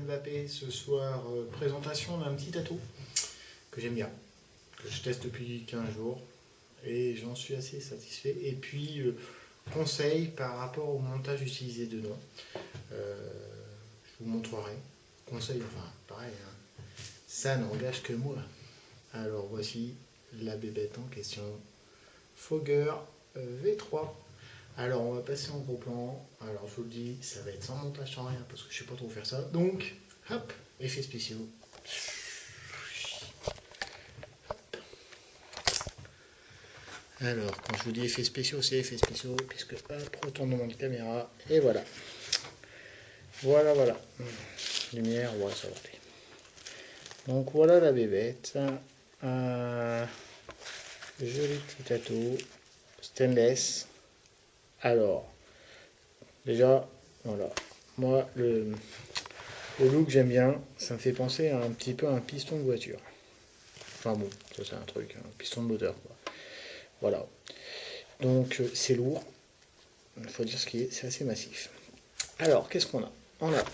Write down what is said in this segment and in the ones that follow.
vapé ce soir, présentation d'un petit atout que j'aime bien, que je teste depuis 15 jours et j'en suis assez satisfait. Et puis, conseil par rapport au montage utilisé dedans, je vous montrerai. Conseil, enfin pareil, hein, ça n'engage que moi. Alors voici la bébête en question, Fogger V3. Alors on va passer en gros plan. Alors je vous le dis, ça va être sans montage, sans rien, parce que je sais pas trop faire ça. Donc, hop, effets spéciaux. Alors, quand je vous dis effets spéciaux, c'est effets spéciaux, puisque hop, retournement de caméra, et voilà. Voilà. Lumière, ouais, ça va aller. Donc voilà la bébête. Joli petit atout. Stainless. Alors, déjà, voilà. Moi, le look, j'aime bien. Ça me fait penser à un petit peu un piston de voiture. Enfin bon, ça c'est un truc, un piston de moteur, quoi. Voilà. Donc, c'est lourd. Il faut dire ce qui est, c'est assez massif. Alors, qu'est-ce qu'on a? On a un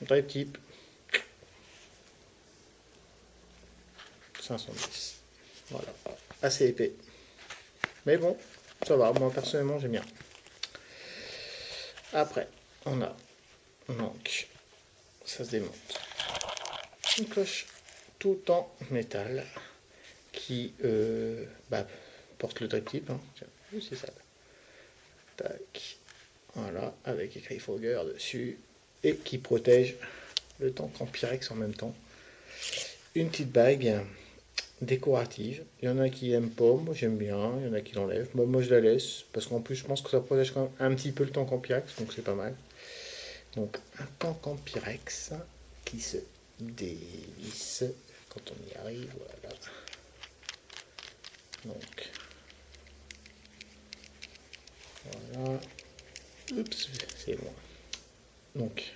drive type 510. Voilà. Assez épais. Mais bon, ça va. Moi, personnellement, j'aime bien. Après, on a donc, ça se démonte, une cloche tout en métal qui porte le drip type. Hein. Tiens, oui, c'est ça. Tac. Voilà, avec écrit Fogger dessus et qui protège le tank en Pyrex en même temps. Une petite bague décorative. Il y en a qui aiment pas, moi j'aime bien, il y en a qui l'enlèvent. Moi je la laisse parce qu'en plus je pense que ça protège quand même un petit peu le tank en Pyrex, donc c'est pas mal. Donc un tank en Pyrex qui se dévisse quand on y arrive, voilà. Donc voilà. Oups, c'est bon. Donc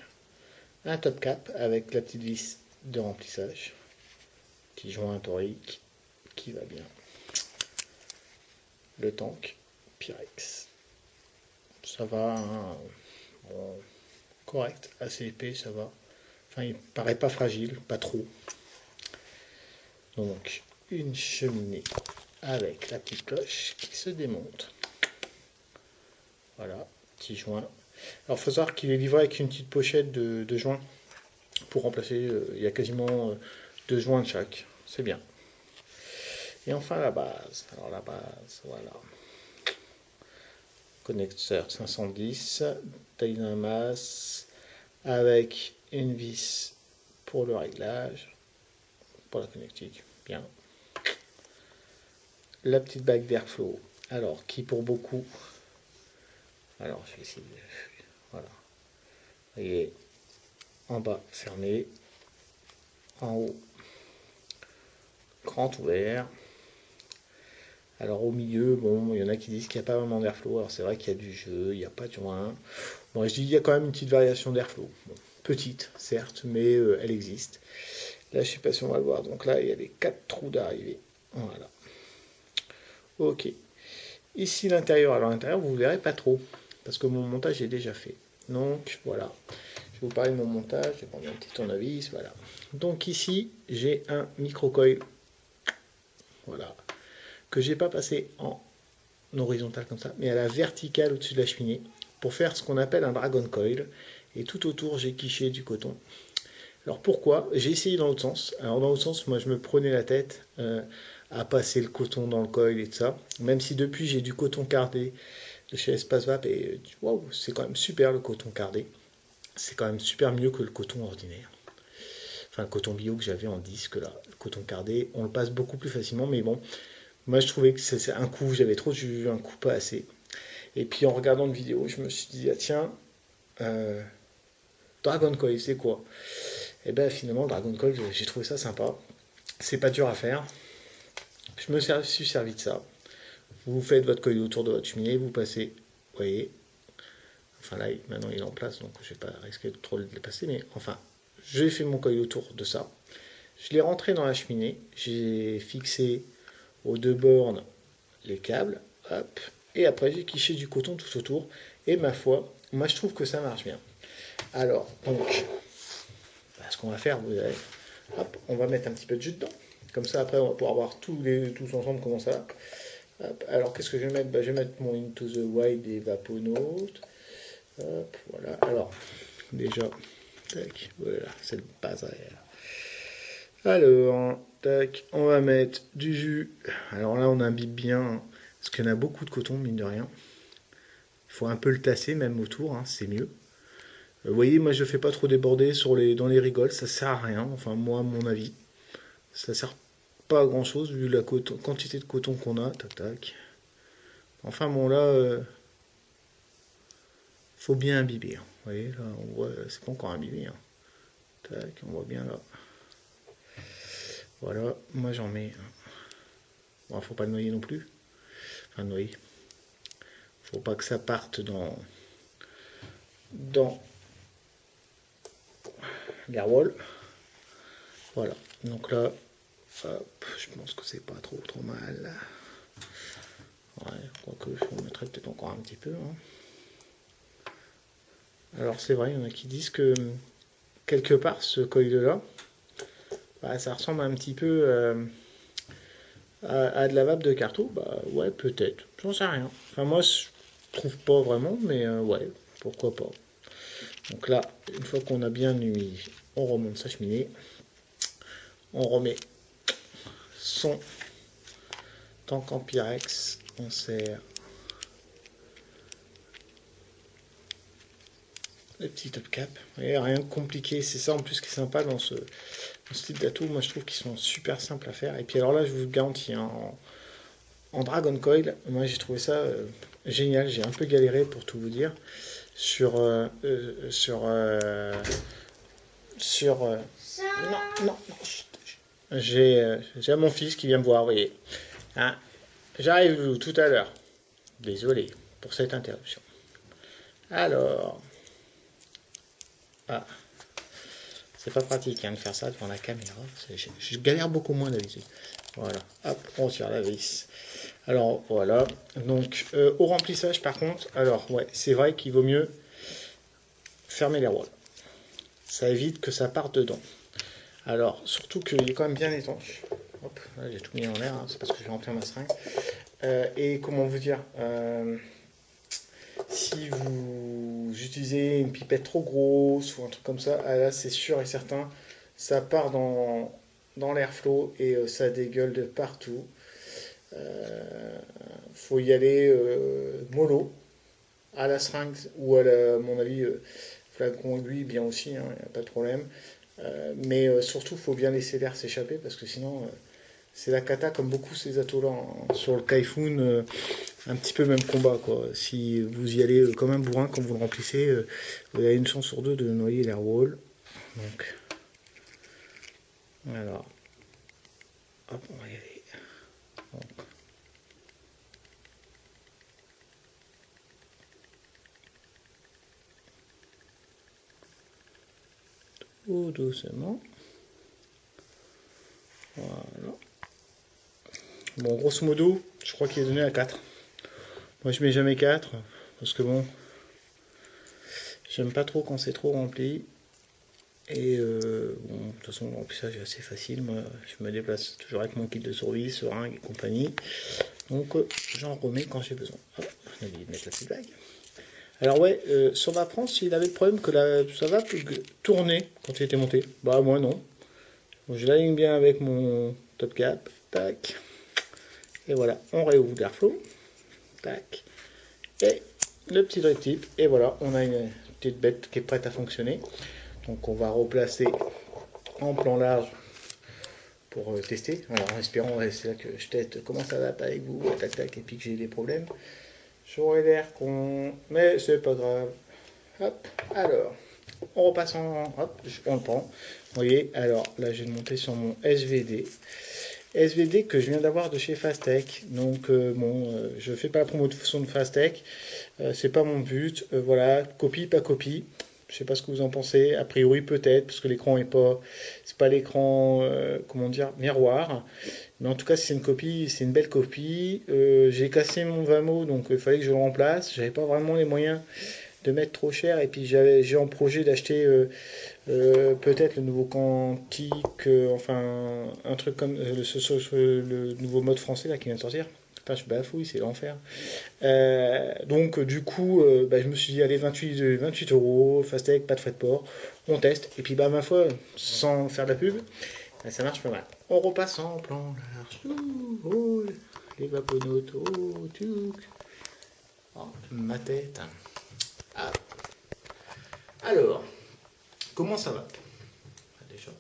un top cap avec la petite vis de remplissage. Petit joint torique qui va bien. Le tank Pyrex. Ça va, hein, bon, correct, assez épais, ça va. Enfin, il paraît pas fragile, pas trop. Donc, une cheminée avec la petite cloche qui se démonte. Voilà, petit joint. Alors, il faut savoir qu'il est livré avec une petite pochette de joints pour remplacer. Il y a quasiment 2 joints de chaque. C'est bien. Et enfin, la base. Alors, la base, voilà. Connecteur 510, Dynamas avec une vis pour le réglage, pour la connectique, bien. La petite bague d'airflow, alors qui pour beaucoup, alors je vais essayer de, voilà, vous voyez, en bas fermé, en haut grand ouvert. Alors au milieu, bon, il y en a qui disent qu'il n'y a pas vraiment d'airflow, alors c'est vrai qu'il y a du jeu, il n'y a pas de joint. Bon, je dis il y a quand même une petite variation d'airflow, bon, petite certes, mais elle existe. Là, je sais pas si on va le voir. Donc là, il y a les 4 trous d'arrivée. Voilà. Ok. Ici, l'intérieur. Alors, l'intérieur, vous ne verrez pas trop. Parce que mon montage est déjà fait. Donc, voilà. Je vais vous parler de mon montage. Je vais prendre un petit tournevis. Voilà. Donc, ici, j'ai un micro-coil. Voilà. Que j'ai pas passé en horizontal comme ça, mais à la verticale au-dessus de la cheminée. Pour faire ce qu'on appelle un dragon coil. Et tout autour, j'ai quiché du coton. Alors pourquoi? J'ai essayé dans l'autre sens. Alors dans l'autre sens, moi je me prenais la tête à passer le coton dans le coil et tout ça. Même si depuis j'ai du coton cardé de chez Espace Vap et waouh, c'est quand même super le coton cardé. C'est quand même super mieux que le coton ordinaire. Enfin le coton bio que j'avais en disque là. Le coton cardé, on le passe beaucoup plus facilement, mais bon, moi je trouvais que c'est un coup, j'avais trop de jus, un coup pas assez. Et puis en regardant une vidéo, je me suis dit, ah tiens, Dragon Coil, c'est quoi? Et bien finalement, Dragon Coil, j'ai trouvé ça sympa. C'est pas dur à faire. Je me suis servi de ça. Vous faites votre coil autour de votre cheminée, vous passez, vous voyez. Enfin là, maintenant il est en place, donc je vais pas risquer de trop le dépasser, mais enfin, j'ai fait mon coil autour de ça. Je l'ai rentré dans la cheminée, j'ai fixé aux 2 bornes les câbles, hop, et après j'ai quiché du coton tout autour. Et ma foi, moi je trouve que ça marche bien. Alors, donc, ce qu'on va faire, vous allez, hop, on va mettre un petit peu de jus dedans. Comme ça, après, on va pouvoir voir tous ensemble comment ça va. Hop, alors, qu'est-ce que je vais mettre? Je vais mettre mon Into the Wild des Vaponaut. Hop, voilà. Alors, déjà, tac, voilà, c'est le bazar. Alors, tac, on va mettre du jus. Alors là, on imbibe bien, parce qu'il y en a beaucoup de coton, mine de rien. Il faut un peu le tasser, même autour, hein, c'est mieux. Vous voyez, moi, je ne fais pas trop déborder dans les rigoles, ça sert à rien, enfin, moi, à mon avis. Ça sert pas à grand chose, vu la quantité de coton qu'on a, tac, tac. Enfin, bon, là, faut bien imbiber. Hein. Vous voyez, là, on voit, c'est pas encore imbibé. Hein. Tac, on voit bien là. Voilà, moi j'en mets. Bon, faut pas le noyer non plus. Enfin, noyer. Faut pas que ça parte dans l'airwall. Voilà, donc là, hop, je pense que c'est pas trop mal. Ouais, quoique je mettrais peut-être encore un petit peu. Hein. Alors c'est vrai, il y en a qui disent que quelque part ce coil-là, bah, ça ressemble un petit peu à de la vape de carton. Bah ouais, peut-être, j'en sais rien. Enfin moi je trouve pas vraiment, mais ouais, pourquoi pas. Donc là, une fois qu'on a bien humidé, on remonte sa cheminée, on remet son tank en Pyrex, on sert le petit top cap. Vous voyez, rien de compliqué, c'est ça en plus qui est sympa dans ce type d'atout. Moi je trouve qu'ils sont super simples à faire. Et puis alors là, je vous garantis, hein, en Dragon Coil, moi j'ai trouvé ça génial. J'ai un peu galéré pour tout vous dire sur non, j'ai mon fils qui vient me voir, vous voyez. Hein, j'arrive tout à l'heure. Désolé pour cette interruption. Alors, c'est pas pratique hein, de faire ça devant la caméra. Je galère beaucoup moins d'habitude. Voilà, hop, on tire la vis. Alors voilà, donc au remplissage par contre, alors ouais, c'est vrai qu'il vaut mieux fermer les roues. Ça évite que ça parte dedans. Alors, surtout qu'il est quand même bien étanche. Hop, là j'ai tout mis en l'air, hein, c'est parce que je vais remplir ma seringue. Et comment vous dire, si vous utilisez une pipette trop grosse ou un truc comme ça, là c'est sûr et certain, ça part dans l'airflow et ça dégueule de partout. Faut y aller mollo, à la seringue ou à mon avis, flacon aiguille bien aussi, hein, y a pas de problème. Mais surtout, il faut bien laisser l'air s'échapper parce que sinon, c'est la cata comme beaucoup ces atos-là. Hein. Sur le Kaifoun, un petit peu même combat. Quoi. Si vous y allez comme un bourrin quand vous le remplissez, vous avez une chance sur deux de noyer l'airwall. Donc, alors, hop, on va y aller. Donc, tout doucement. Voilà. Bon, grosso modo, je crois qu'il est donné à 4. Moi, je mets jamais 4, parce que bon, j'aime pas trop quand c'est trop rempli. Et bon, de toute façon, le remplissage est assez facile. Moi, je me déplace toujours avec mon kit de survie, seringue et compagnie. Donc, j'en remets quand j'ai besoin. Hop, on a oublié de mettre la petite bague. Alors ouais, sur ma France, il avait le problème que ça va tourner quand il était monté. Bah moi non. Donc, je l'aligne bien avec mon top cap. Tac. Et voilà, on réouvre l'airflow. Tac. Et le petit drip tip. Et voilà, on a une petite bête qui est prête à fonctionner. Donc on va replacer en plan large pour tester. Alors en espérant, c'est là que je teste comment ça va avec vous, tac tac, et puis que j'ai des problèmes. J'aurais l'air con, mais c'est pas grave. Hop, alors, on repasse hop, on le prend. Vous voyez, alors là je vais monter sur mon SVD. SVD que je viens d'avoir de chez Fastech. Donc bon, je fais pas la promotion de Fastech. C'est pas mon but. Voilà, copie, pas copie. Je sais pas ce que vous en pensez. A priori peut-être, parce que l'écran c'est pas l'écran, comment dire, miroir. Mais en tout cas, c'est une copie, c'est une belle copie. J'ai cassé mon Vamo, donc il fallait que je le remplace. J'avais pas vraiment les moyens de mettre trop cher. Et puis j'ai en projet d'acheter peut-être le nouveau Quantique, enfin un truc comme le nouveau mode français là qui vient de sortir. Putain, je bafouille, c'est l'enfer. Donc du coup, bah, je me suis dit, allez, 28 euros, Fastech, pas de frais de port, on teste. Et puis bah ma foi, sans faire de la pub, bah, ça marche pas mal. On repasse en plan large. Oh, les vaponautes, oh, tchouk. Oh, ma tête. Ah. Alors, comment ça va déjà?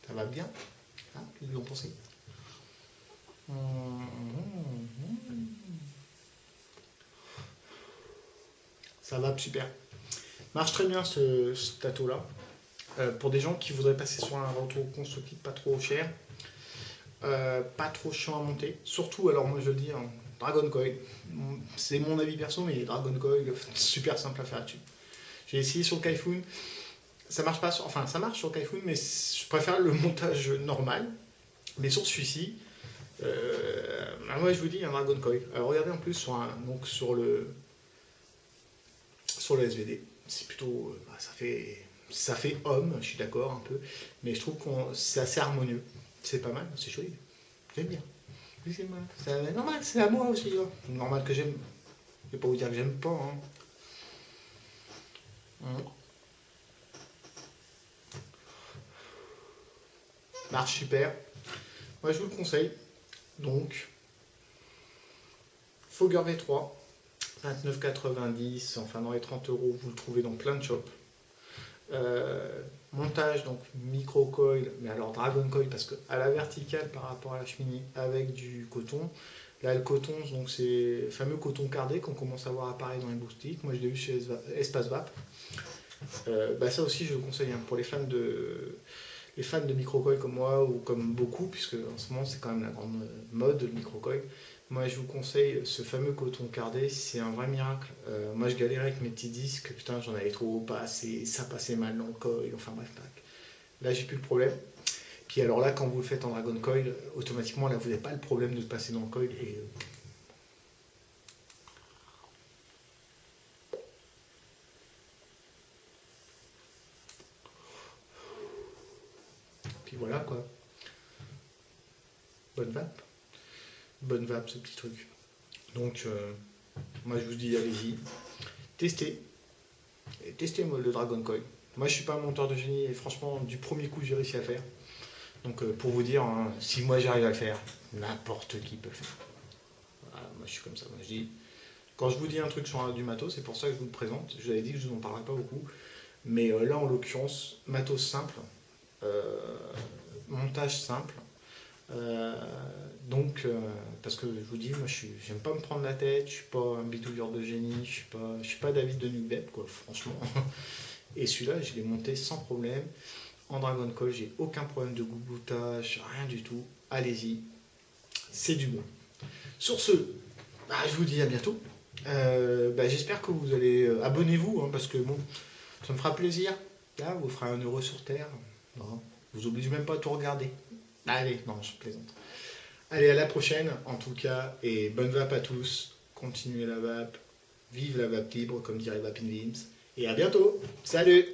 Ça va bien? Hein, qu'est-ce que vous en pensez? Ça va super. Marche très bien ce tato-là. Pour des gens qui voudraient passer sur un retour constructif pas trop cher, pas trop chiant à monter. Surtout, alors moi je le dis, hein, Dragon Coil. C'est mon avis perso, mais Dragon Coil, super simple à faire dessus. J'ai essayé sur le Kaifoun, ça marche pas, enfin ça marche sur le Kaifoun, mais je préfère le montage normal. Mais sur celui-ci, moi je vous dis un Dragon Coil. Alors regardez en plus donc sur le SVD, c'est plutôt, ça fait homme, je suis d'accord un peu, mais je trouve que c'est assez harmonieux. C'est pas mal, c'est joli. J'aime bien. Oui, c'est normal, c'est à moi aussi. Hein. C'est normal que j'aime. Je vais pas vous dire que j'aime pas. Hein. Marche super. Moi, je vous le conseille. Donc, Fogger V3, 29,90, enfin dans les 30 euros, vous le trouvez dans plein de shops. Montage, donc micro coil, mais alors Dragon Coil, parce que à la verticale par rapport à la cheminée avec du coton. Là, le coton, donc c'est le fameux coton cardé qu'on commence à voir apparaître dans les boutiques. Moi, je l'ai vu chez Espace Vap. Bah, ça aussi, je le conseille hein, pour les fans de microcoil comme moi ou comme beaucoup, puisque en ce moment, c'est quand même la grande mode, le microcoil. Moi, je vous conseille ce fameux coton cardé, c'est un vrai miracle. Moi, je galérais avec mes petits disques, putain, j'en avais trop, pas assez, ça passait mal dans le coil, enfin bref, tac. Là, j'ai plus le problème. Puis alors là, quand vous le faites en Dragon Coil, automatiquement, là, vous n'avez pas le problème de passer dans le coil. Et puis voilà, quoi. Bonne vape. Bonne vape, ce petit truc. Donc, moi, je vous dis, allez-y. Testez. Et testez le Dragon Coil. Moi, je suis pas un monteur de génie et franchement, du premier coup, j'ai réussi à le faire. Donc, pour vous dire, hein, si moi j'arrive à le faire, n'importe qui peut le faire. Voilà, moi, je suis comme ça. Moi, je dis, quand je vous dis un truc sur du matos, c'est pour ça que je vous le présente. Je vous avais dit que je vous en parlerai pas beaucoup. Mais là, en l'occurrence, matos simple, euh, montage simple. Euh, parce que je vous dis, moi, j'aime pas me prendre la tête, je suis pas un bidouilleur de génie, je suis pas David de Nugbeb, quoi, franchement. Et celui-là, je l'ai monté sans problème. En Dragon Call, j'ai aucun problème de goûtage, rien du tout. Allez-y, c'est du bon. Sur ce, bah, je vous dis à bientôt. Bah, j'espère que vous allez abonnez-vous, hein, parce que bon, ça me fera plaisir. Là, vous ferez 1 euro sur Terre. Non, je vous oblige même pas à tout regarder. Allez, non, je plaisante. Allez, à la prochaine, en tout cas, et bonne vape à tous. Continuez la vape. Vive la vape libre, comme dirait Vapin Vims. Et à bientôt. Salut!